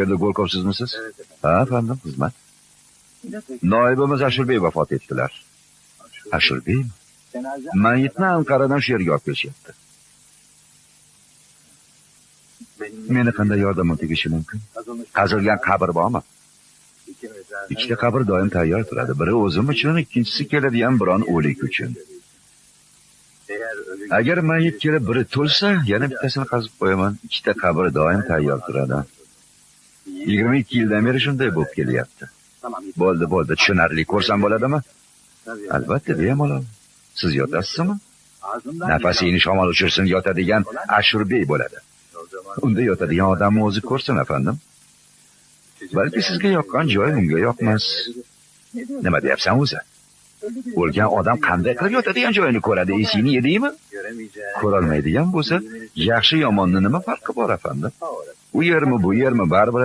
Berdigo'rkov sizmisiz? Ha, efendim, xizmat. Noibimiz Ashurbey vafot etdilar. Ashurbeymi? Mayitni Anqaradan shu yerga olib kelishyapti. Meni qanday yordamim tegishi mumkin? Qazilgan qabr bormi? Ikkita qabr doim tayyor turadi. Biri o'zim uchun, ikkinchisi keladigan biron o'lik uchun. Agar mayit kelib biri to'lsa, yana bittasini qazib qo'yaman. Ikkita qabr doim tayyor turadi. 22 yildan beri shunday bo'lib kelyapti. Bo'ldi, tushunarli ko'rsam bo'ladimi? Albatta, bemalol. Siz yotasizmi? Nafasingni shamol uchirsin yotadigan Ashurbey bo'ladi. Unda yotadigan odamni o'zi ko'rsin, efendim. Balki sizga yoqqan joy unga yoqmas. Nima deyapsan o'zi? O'lgan odam qanday qilib yotadigan joyini ko'radi, esingni yedingmi? Ko'rolmaydigan bo'lsa, yaxshi yomonni nima farqi bor, efendim? U yermi, bu yermi, baribir